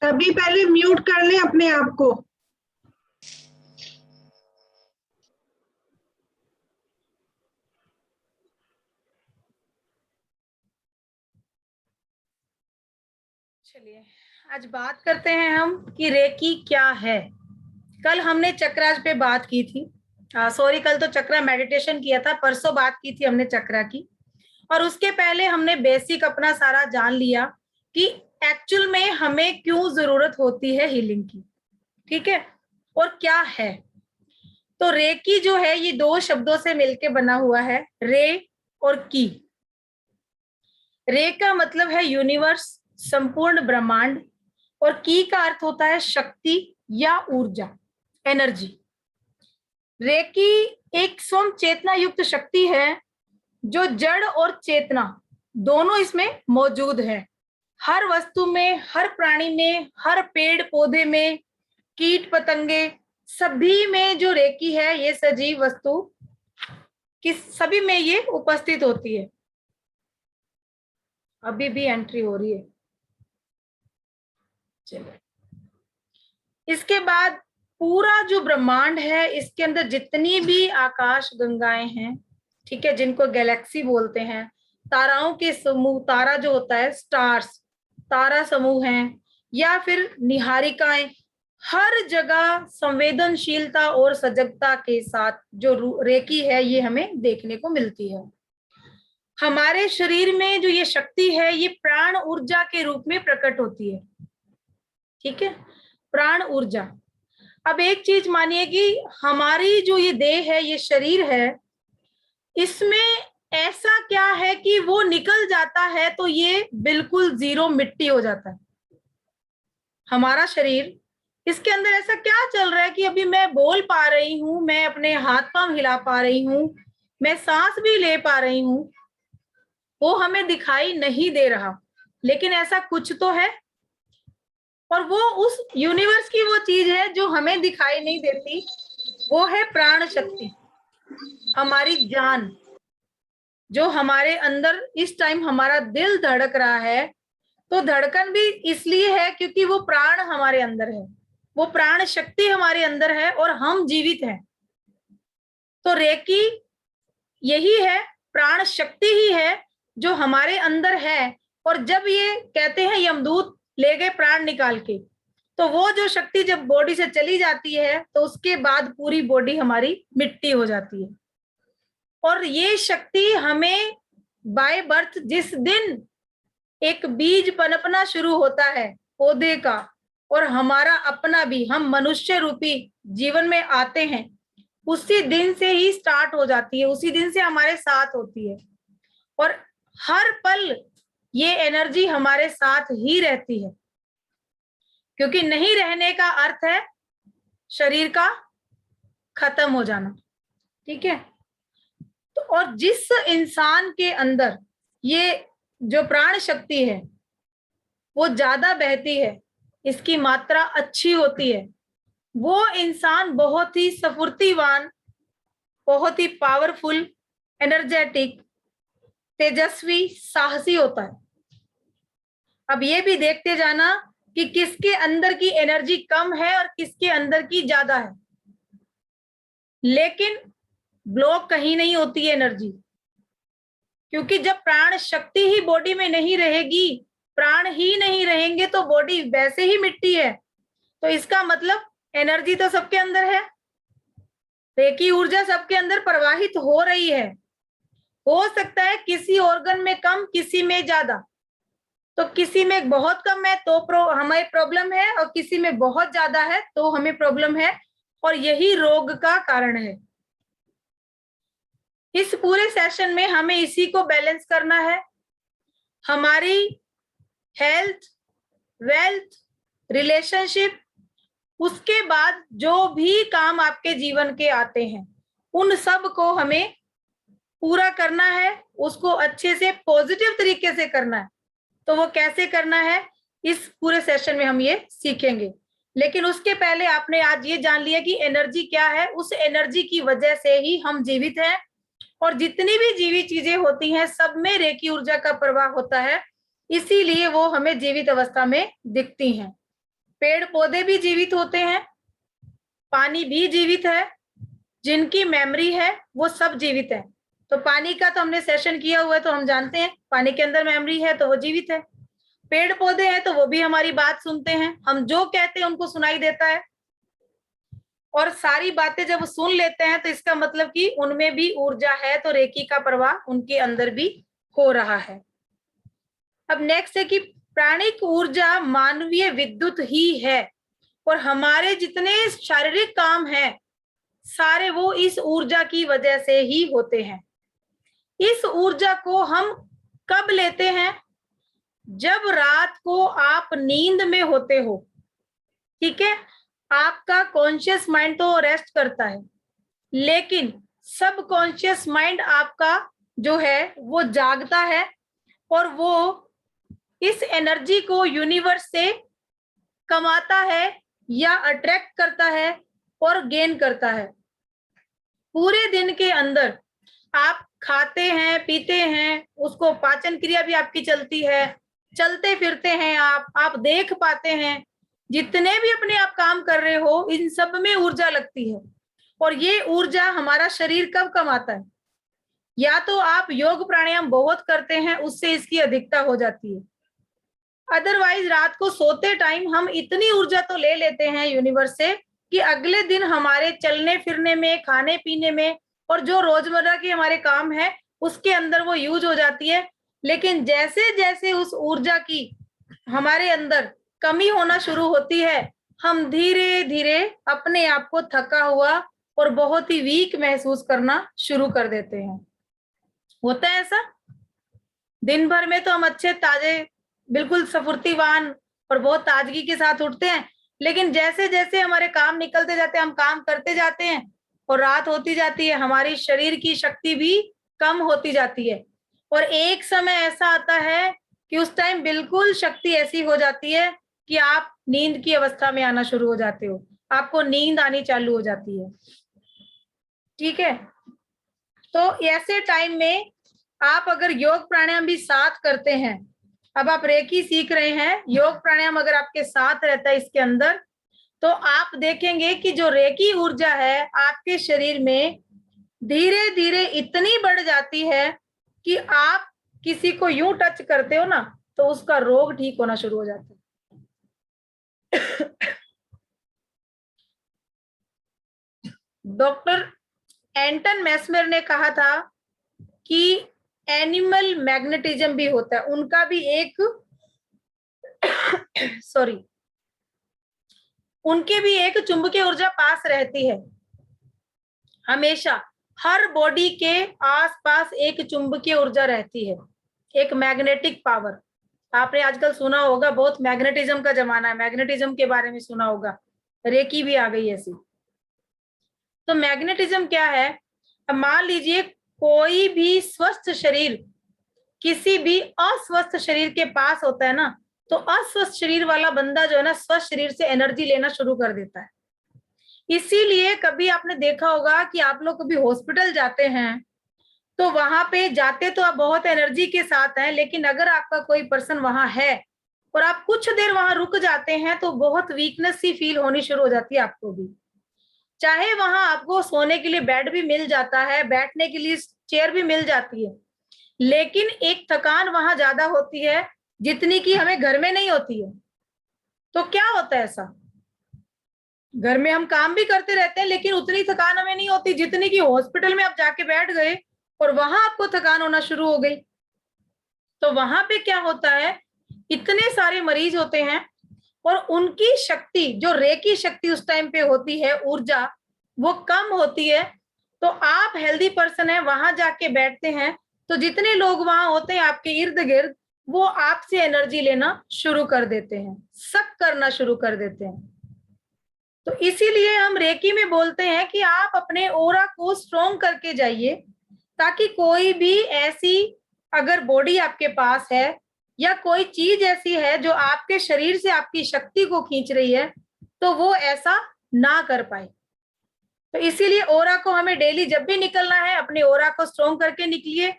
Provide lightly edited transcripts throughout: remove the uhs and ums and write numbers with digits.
अभी पहले म्यूट कर लें अपने आप को। चलिए आज बात करते हैं हम कि रेकी क्या है। कल हमने चक्रास पे बात की थी, सॉरी कल तो चक्रा मेडिटेशन किया था, परसों बात की थी हमने चक्रा की। और उसके पहले हमने बेसिक अपना सारा जान लिया कि एक्चुअल में हमें क्यों जरूरत होती है हीलिंग की, ठीक है, और क्या है। तो रेकी जो है ये दो शब्दों से मिलके बना हुआ है, रे और की। रे का मतलब है यूनिवर्स, संपूर्ण ब्रह्मांड, और की का अर्थ होता है शक्ति या ऊर्जा, एनर्जी। रेकी एक स्वयं चेतना युक्त शक्ति है जो जड़ और चेतना दोनों इसमें मौजूद है। हर वस्तु में, हर प्राणी में, हर पेड़ पौधे में, कीट पतंगे सभी में जो रेकी है, ये सजीव वस्तु कि सभी में ये उपस्थित होती है। अभी भी एंट्री हो रही है। चलो, इसके बाद पूरा जो ब्रह्मांड है, इसके अंदर जितनी भी आकाश गंगाएं हैं, ठीक है, जिनको गैलेक्सी बोलते हैं, ताराओं के समूह, तारा जो होता है स्टार्स, तारा समूह हैं, या फिर निहारिकाएं, हर जगह संवेदनशीलता और सजगता के साथ जो रेकी है ये हमें देखने को मिलती है। हमारे शरीर में जो ये शक्ति है ये प्राण ऊर्जा के रूप में प्रकट होती है, ठीक है, प्राण ऊर्जा। अब एक चीज मानिए कि हमारी जो ये देह है, ये शरीर है, इसमें ऐसा क्या है कि वो निकल जाता है तो ये बिल्कुल जीरो मिट्टी हो जाता है। हमारा शरीर, इसके अंदर ऐसा क्या चल रहा है कि अभी मैं बोल पा रही हूं, मैं अपने हाथ पांव हिला पा रही हूं, मैं सांस भी ले पा रही हूं, वो हमें दिखाई नहीं दे रहा, लेकिन ऐसा कुछ तो है। और वो उस यूनिवर्स की वो चीज है जो हमें दिखाई नहीं देती, वो है प्राण शक्ति, हमारी जान, जो हमारे अंदर इस टाइम हमारा दिल धड़क रहा है, तो धड़कन भी इसलिए है क्योंकि वो प्राण हमारे अंदर है, वो प्राण शक्ति हमारे अंदर है और हम जीवित हैं। तो रेकी यही है, प्राण शक्ति ही है जो हमारे अंदर है। और जब ये कहते हैं यमदूत ले गए प्राण निकाल के, तो वो जो शक्ति जब बॉडी से चली जाती है तो उसके बाद पूरी बॉडी हमारी मिट्टी हो जाती है। और ये शक्ति हमें बाय बर्थ, जिस दिन एक बीज पनपना शुरू होता है पौधे का, और हमारा अपना भी, हम मनुष्य रूपी जीवन में आते हैं, उसी दिन से ही स्टार्ट हो जाती है, उसी दिन से हमारे साथ होती है। और हर पल ये एनर्जी हमारे साथ ही रहती है, क्योंकि नहीं रहने का अर्थ है शरीर का खत्म हो जाना, ठीक है। तो और जिस इंसान के अंदर ये जो प्राण शक्ति है वो ज्यादा बहती है, इसकी मात्रा अच्छी होती है, वो इंसान बहुत ही स्फूर्तिवान, बहुत ही पावरफुल, एनर्जेटिक, तेजस्वी, साहसी होता है। अब ये भी देखते जाना कि किसके अंदर की एनर्जी कम है और किसके अंदर की ज्यादा है, लेकिन ब्लॉक कहीं नहीं होती है एनर्जी, क्योंकि जब प्राण शक्ति ही बॉडी में नहीं रहेगी, प्राण ही नहीं रहेंगे, तो बॉडी वैसे ही मिट्टी है। तो इसका मतलब एनर्जी तो सबके अंदर है, रेकी ऊर्जा सबके अंदर प्रवाहित हो रही है। हो सकता है किसी ऑर्गन में कम, किसी में ज्यादा, तो किसी में बहुत कम है तो हमें प्रॉब्लम है, और किसी में बहुत ज्यादा है तो हमें प्रॉब्लम है, और यही रोग का कारण है। इस पूरे सेशन में हमें इसी को बैलेंस करना है, हमारी हेल्थ, वेल्थ, रिलेशनशिप, उसके बाद जो भी काम आपके जीवन के आते हैं उन सब को हमें पूरा करना है, उसको अच्छे से पॉजिटिव तरीके से करना है। तो वो कैसे करना है इस पूरे सेशन में हम ये सीखेंगे। लेकिन उसके पहले आपने आज ये जान लिया कि एनर्जी क्या है, उस एनर्जी की वजह से ही हम जीवित हैं, और जितनी भी जीवित चीजें होती हैं सब में रेकी ऊर्जा का प्रवाह होता है। इसीलिए वो हमें जीवित अवस्था में दिखती हैं। पेड़ पौधे भी जीवित होते हैं, पानी भी जीवित है, जिनकी मेमोरी है वो सब जीवित है। तो पानी का तो हमने सेशन किया हुआ है, तो हम जानते हैं पानी के अंदर मेमोरी है तो वो जीवित है। पेड़ पौधे हैं तो वो भी हमारी बात सुनते हैं, हम जो कहते हैं उनको सुनाई देता है, और सारी बातें जब सुन लेते हैं तो इसका मतलब कि उनमें भी ऊर्जा है, तो रेकी का प्रवाह उनके अंदर भी हो रहा है। अब नेक्स्ट है कि प्राणिक ऊर्जा मानवीय विद्युत ही है, और हमारे जितने शारीरिक काम हैं सारे वो इस ऊर्जा की वजह से ही होते हैं। इस ऊर्जा को हम कब लेते हैं? जब रात को आप नींद में होते हो, ठीक है, आपका कॉन्शियस माइंड तो रेस्ट करता है, लेकिन सब कॉन्शियस माइंड आपका जो है वो जागता है, और वो इस एनर्जी को यूनिवर्स से कमाता है या अट्रैक्ट करता है और गेन करता है। पूरे दिन के अंदर आप खाते हैं, पीते हैं, उसको पाचन क्रिया भी आपकी चलती है, चलते फिरते हैं आप देख पाते हैं, जितने भी अपने आप काम कर रहे हो इन सब में ऊर्जा लगती है। और ये ऊर्जा हमारा शरीर कब कमाता है? या तो आप योग प्राणायाम बहुत करते हैं, उससे इसकी अधिकता हो जाती है, अदरवाइज रात को सोते टाइम हम इतनी ऊर्जा तो ले लेते हैं यूनिवर्स से कि अगले दिन हमारे चलने फिरने में, खाने पीने में, और जो रोजमर्रा के हमारे काम है उसके अंदर वो यूज हो जाती है। लेकिन जैसे जैसे उस ऊर्जा की हमारे अंदर कमी होना शुरू होती है, हम धीरे धीरे अपने आप को थका हुआ और बहुत ही वीक महसूस करना शुरू कर देते हैं। होता है ऐसा? दिन भर में तो हम अच्छे ताजे, बिल्कुल स्फूर्तिवान और बहुत ताजगी के साथ उठते हैं, लेकिन जैसे जैसे हमारे काम निकलते जाते हैं, हम काम करते जाते हैं और रात होती जाती है, हमारी शरीर की शक्ति भी कम होती जाती है, और एक समय ऐसा आता है कि उस टाइम बिल्कुल शक्ति ऐसी हो जाती है कि आप नींद की अवस्था में आना शुरू हो जाते हो, आपको नींद आनी चालू हो जाती है। ठीक है, तो ऐसे टाइम में आप अगर योग प्राणायाम भी साथ करते हैं, अब आप रेकी सीख रहे हैं, योग प्राणायाम अगर आपके साथ रहता है इसके अंदर, तो आप देखेंगे कि जो रेकी ऊर्जा है आपके शरीर में धीरे धीरे इतनी बढ़ जाती है कि आप किसी को यूं टच करते हो ना तो उसका रोग ठीक होना शुरू हो जाता है। डॉक्टर एंटन मैस्मेर ने कहा था कि एनिमल मैग्नेटिज्म भी होता है, उनका भी एक सॉरी उनके भी एक चुंबकीय ऊर्जा पास रहती है। हमेशा हर बॉडी के आसपास एक चुंबकीय ऊर्जा रहती है, एक मैग्नेटिक पावर। आपने आजकल सुना होगा, बहुत मैग्नेटिज्म का जमाना है, मैग्नेटिज्म के बारे में सुना होगा, रेकी भी आ गई ऐसी। तो मैग्नेटिज्म क्या है? अब मान लीजिए कोई भी स्वस्थ शरीर किसी भी अस्वस्थ शरीर के पास होता है ना, तो अस्वस्थ शरीर वाला बंदा जो है ना स्वस्थ शरीर से एनर्जी लेना शुरू कर देता है। इसीलिए कभी आपने देखा होगा कि आप लोग कभी हॉस्पिटल जाते हैं तो वहां पे जाते तो आप बहुत एनर्जी के साथ हैं, लेकिन अगर आपका कोई पर्सन वहां है और आप कुछ देर वहां रुक जाते हैं तो बहुत वीकनेस सी फील होनी शुरू हो जाती है आपको भी। चाहे वहां आपको सोने के लिए बेड भी मिल जाता है, बैठने के लिए चेयर भी मिल जाती है, लेकिन एक थकान वहां ज्यादा होती है जितनी कि हमें घर में नहीं होती है। तो क्या होता है ऐसा? घर में हम काम भी करते रहते हैं लेकिन उतनी थकान हमें नहीं होती जितनी कि हॉस्पिटल में आप जाके बैठ गए और वहां आपको थकान होना शुरू हो गई। तो वहां पे क्या होता है, इतने सारे मरीज होते हैं और उनकी शक्ति, जो रेकी शक्ति उस टाइम पे होती है, ऊर्जा वो कम होती है। तो आप हेल्दी पर्सन है, वहां जाके बैठते हैं तो जितने लोग वहां होते हैं आपके इर्द गिर्द, वो आपसे एनर्जी लेना शुरू कर देते हैं, सक करना शुरू कर देते हैं। तो इसीलिए हम रेकी में बोलते हैं कि आप अपने ओरा को स्ट्रॉन्ग करके जाइए, ताकि कोई भी ऐसी अगर बॉडी आपके पास है या कोई चीज ऐसी है जो आपके शरीर से आपकी शक्ति को खींच रही है, तो वो ऐसा ना कर पाए। तो इसीलिए ओरा को हमें डेली जब भी निकलना है अपने ओरा को स्ट्रॉन्ग करके निकलिए।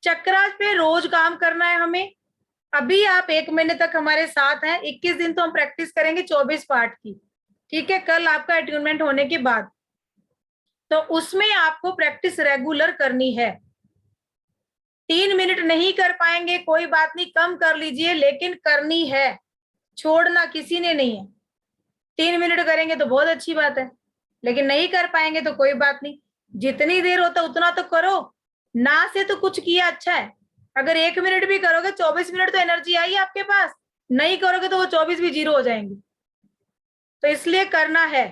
चक्रास पे रोज काम करना है हमें, अभी आप 1 महीने तक हमारे साथ हैं, 21 दिन तो हम प्रैक्टिस करेंगे 24 पार्ट की, ठीक है, कल आपका अट्यूनमेंट होने के बाद। तो उसमें आपको प्रैक्टिस रेगुलर करनी है। 3 मिनट नहीं कर पाएंगे कोई बात नहीं, कम कर लीजिए, लेकिन करनी है, छोड़ना किसी ने नहीं है। 3 मिनट करेंगे तो बहुत अच्छी बात है, लेकिन नहीं कर पाएंगे तो कोई बात नहीं, जितनी देर होता उतना तो करो, ना से तो कुछ किया अच्छा है। अगर 1 मिनट भी करोगे 24 मिनट तो एनर्जी आई आपके पास, नहीं करोगे तो वो 24 भी जीरो हो जाएंगे। तो इसलिए करना है।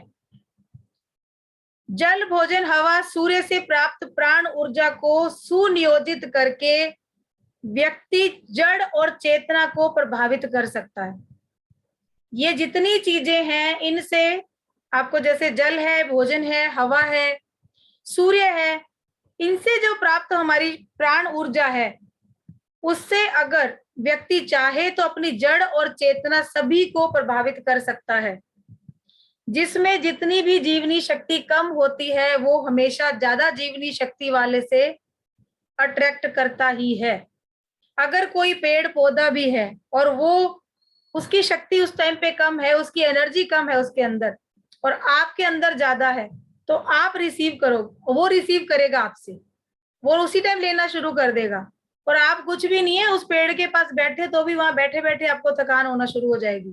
जल, भोजन, हवा, सूर्य से प्राप्त प्राण ऊर्जा को सुनियोजित करके व्यक्ति जड़ और चेतना को प्रभावित कर सकता है। ये जितनी चीजें हैं इनसे आपको, जैसे जल है, भोजन है, हवा है, सूर्य है, इनसे जो प्राप्त हमारी प्राण ऊर्जा है, उससे अगर व्यक्ति चाहे तो अपनी जड़ और चेतना सभी को प्रभावित कर सकता है। जिसमें जितनी भी जीवनी शक्ति कम होती है वो हमेशा ज्यादा जीवनी शक्ति वाले से अट्रैक्ट करता ही है। अगर कोई पेड़ पौधा भी है और वो उसकी शक्ति उस टाइम पे कम है, उसकी एनर्जी कम है उसके अंदर, और आपके अंदर ज्यादा है, तो आप रिसीव करो, वो रिसीव करेगा आपसे, वो उसी टाइम लेना शुरू कर देगा। और आप कुछ भी नहीं है, उस पेड़ के पास बैठे तो भी वहां बैठे बैठे आपको थकान होना शुरू हो जाएगी।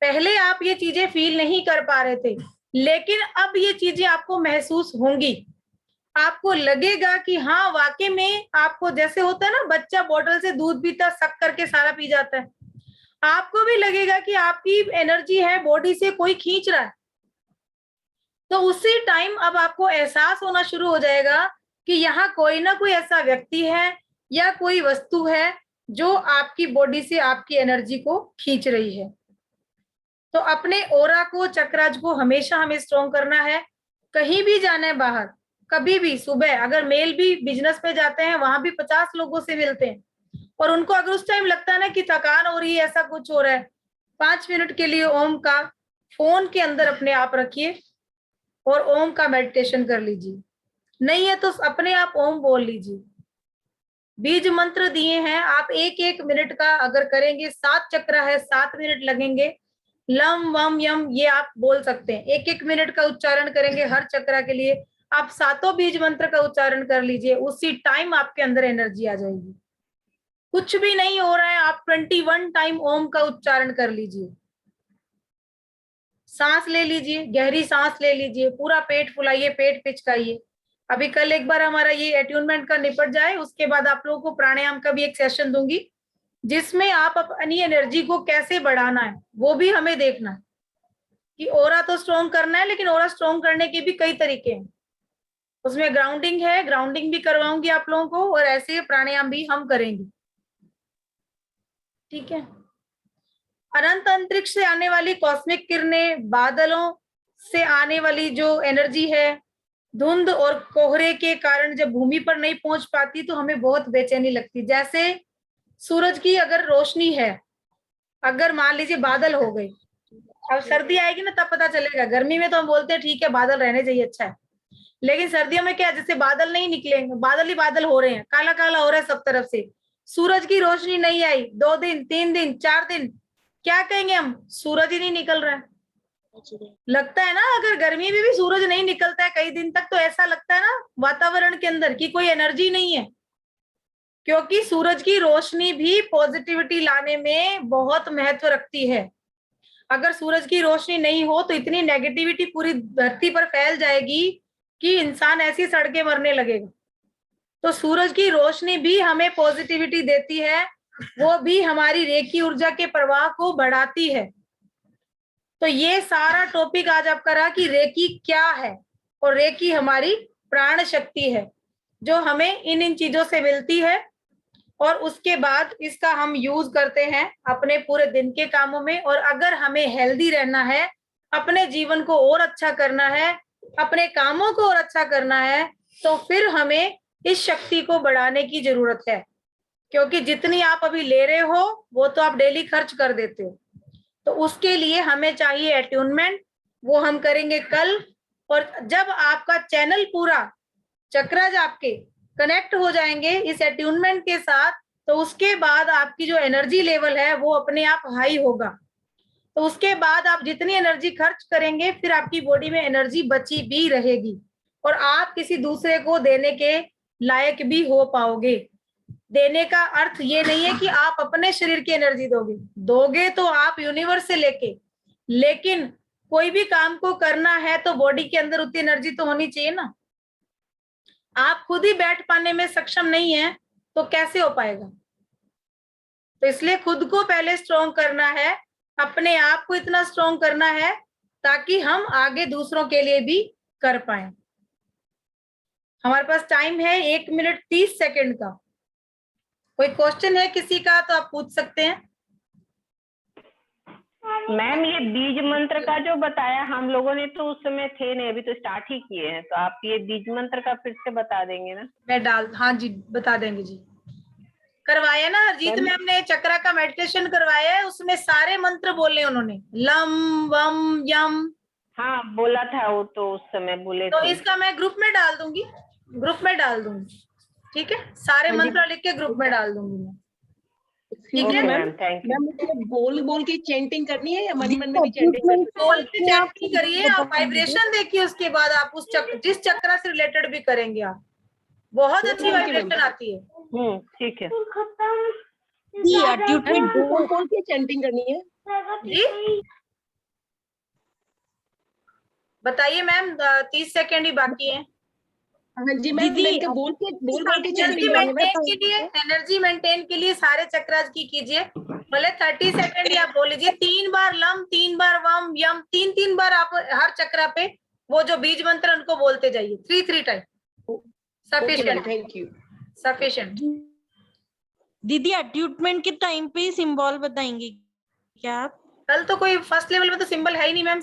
पहले आप ये चीजें फील नहीं कर पा रहे थे, लेकिन अब ये चीजें आपको महसूस होंगी। आपको लगेगा कि हाँ वाकई में, आपको जैसे होता है ना, बच्चा बोतल से दूध पीता सक करके सारा पी जाता है, आपको भी लगेगा कि आपकी एनर्जी है बॉडी से कोई खींच रहा है। तो उसी टाइम अब आपको एहसास होना शुरू हो जाएगा कि यहाँ कोई ना कोई ऐसा व्यक्ति है या कोई वस्तु है जो आपकी बॉडी से आपकी एनर्जी को खींच रही है। तो अपने ओरा को, चक्राज को हमेशा हमें स्ट्रॉन्ग करना है। कहीं भी जाना है बाहर, कभी भी सुबह अगर मेल भी बिजनेस पे जाते हैं, वहां भी 50 लोगों से मिलते हैं, और उनको अगर उस टाइम लगता है ना कि थकान हो रही है, ऐसा कुछ हो रहा है, 5 मिनट के लिए ओम का फोन के अंदर अपने आप रखिए और ओम का मेडिटेशन कर लीजिए। नहीं है तो अपने आप ओम बोल लीजिए। बीज मंत्र दिए हैं, आप 1-1 मिनट का अगर करेंगे, 7 चक्र है, 7 मिनट लगेंगे। लम वम यम ये आप बोल सकते हैं, 1-1 मिनट का उच्चारण करेंगे हर चक्र के लिए। आप 7 बीज मंत्र का उच्चारण कर लीजिए, उसी टाइम आपके अंदर एनर्जी आ जाएगी। कुछ भी नहीं हो रहा है, आप 21 टाइम ओम का उच्चारण कर लीजिए। सांस ले लीजिए, गहरी सांस ले लीजिए, पूरा पेट फुलाइए, पेट पिचकाइए। अभी कल एक बार हमारा ये अट्यूनमेंट का निपट जाए, उसके बाद आप लोगों को प्राणायाम का भी एक सेशन दूंगी, जिसमें आप अपनी एनर्जी को कैसे बढ़ाना है वो भी हमें देखना है। कि ओरा तो स्ट्रॉन्ग करना है, लेकिन ओरा स्ट्रॉन्ग करने के भी कई तरीके हैं। उसमें ग्राउंडिंग है, ग्राउंडिंग भी करवाऊंगी आप लोगों को, और ऐसे प्राणायाम भी हम करेंगे, ठीक है। अनंत अंतरिक्ष से आने वाली कॉस्मिक किरणें, बादलों से आने वाली जो एनर्जी है, धुंध और कोहरे के कारण जब भूमि पर नहीं पहुंच पाती तो हमें बहुत बेचैनी लगती। जैसे सूरज की अगर रोशनी है, अगर मान लीजिए बादल हो गए, अब सर्दी आएगी ना तब पता चलेगा। गर्मी में तो हम बोलते हैं ठीक है बादल रहने चाहिए, अच्छा है, लेकिन सर्दियों में क्या, जैसे बादल नहीं निकलेंगे, बादल ही बादल हो रहे हैं, काला काला हो रहा है सब तरफ से, सूरज की रोशनी नहीं आई 2 दिन 3 दिन 4 दिन, क्या कहेंगे हम, सूरज ही नहीं निकल रहा है। लगता है ना, अगर गर्मी में भी सूरज नहीं निकलता है कई दिन तक, तो ऐसा लगता है ना वातावरण के अंदर कि कोई एनर्जी नहीं है। क्योंकि सूरज की रोशनी भी पॉजिटिविटी लाने में बहुत महत्व रखती है। अगर सूरज की रोशनी नहीं हो तो इतनी नेगेटिविटी पूरी धरती पर फैल जाएगी कि इंसान ऐसी सड़के मरने लगेगा। तो सूरज की रोशनी भी हमें पॉजिटिविटी देती है, वो भी हमारी रेकी ऊर्जा के प्रवाह को बढ़ाती है। तो ये सारा टॉपिक आज आपका रहा कि रेकी क्या है, और रेकी हमारी प्राण शक्ति है जो हमें इन चीजों से मिलती है, और उसके बाद इसका हम यूज करते हैं अपने पूरे दिन के कामों में। और अगर हमें हेल्दी रहना है, अपने जीवन को और अच्छा करना है, अपने कामों को और अच्छा करना है, तो फिर हमें इस शक्ति को बढ़ाने की जरूरत है। क्योंकि जितनी आप अभी ले रहे हो वो तो आप डेली खर्च कर देते हो। तो उसके लिए हमें चाहिए अट्यूनमेंट, वो हम करेंगे कल। और जब आपका चैनल पूरा चक्रज आपके कनेक्ट हो जाएंगे इस अट्यूनमेंट के साथ, तो उसके बाद आपकी जो एनर्जी लेवल है वो अपने आप हाई होगा। तो उसके बाद आप जितनी एनर्जी खर्च करेंगे फिर आपकी बॉडी में एनर्जी बची भी रहेगी और आप किसी दूसरे को देने के लायक भी हो पाओगे। देने का अर्थ ये नहीं है कि आप अपने शरीर की एनर्जी दोगे तो आप यूनिवर्स से लेके, लेकिन कोई भी काम को करना है तो बॉडी के अंदर उतनी एनर्जी तो होनी चाहिए ना। आप खुद ही बैठ पाने में सक्षम नहीं है तो कैसे हो पाएगा। तो इसलिए खुद को पहले स्ट्रॉन्ग करना है, अपने आप को इतना स्ट्रॉन्ग करना है ताकि हम आगे दूसरों के लिए भी कर पाए। हमारे पास टाइम है 1 मिनट 30 सेकंड का। कोई क्वेश्चन है किसी का तो आप पूछ सकते हैं। मैम ये बीज मंत्र का जो बताया, हम लोगों ने तो उस समय थे नहीं, अभी तो स्टार्ट ही किए हैं, तो आप ये बीज मंत्र का फिर से बता देंगे ना। हाँ जी बता देंगे जी। करवाया ना हरजीत मैम ने, चक्रा का मेडिटेशन करवाया है, उसमें सारे मंत्र बोले उन्होंने, लम वम यम। हाँ बोला था वो तो उस समय बोले तो थे। इसका मैं ग्रुप में डाल दूंगी, ठीक है, सारे मंत्र लिख के ग्रुप में डाल दूंगी मैं। ठीक है मैम, थैंक यू। मैम बोल बोल के चैंटिंग करनी है या मन मन में भी चैंटिंग बोल के चैंटिंग करिए, आप वाइब्रेशन देखिए, उसके बाद आप उस जिस चक्र से रिलेटेड भी करेंगे आप, बहुत अच्छी वाइब्रेशन आती है। ठीक है बोल बोल के चैंटिंग करनी है जी बताइए मैम, 30 सेकेंड ही बाकी है। हाँ जी मैम, बोल बोल के चैंटिंग एनर्जी मेंटेन के लिए सारे चक्रास की कीजिए, भले 30 सेकेंड ही आप बोल लीजिए। 3 बार लम, 3 बार वम यम, 3 बार आप हर चक्रा पे वो जो बीज मंत्र उनको बोलते जाइए, 3 time. Sufficient, thank you. Sufficient. दीदी अट्यूटमेंट के टाइम पे सिंबल बताएंगे क्या आप? कल तो कोई फर्स्ट लेवल में तो सिंबल है ही नहीं मैम।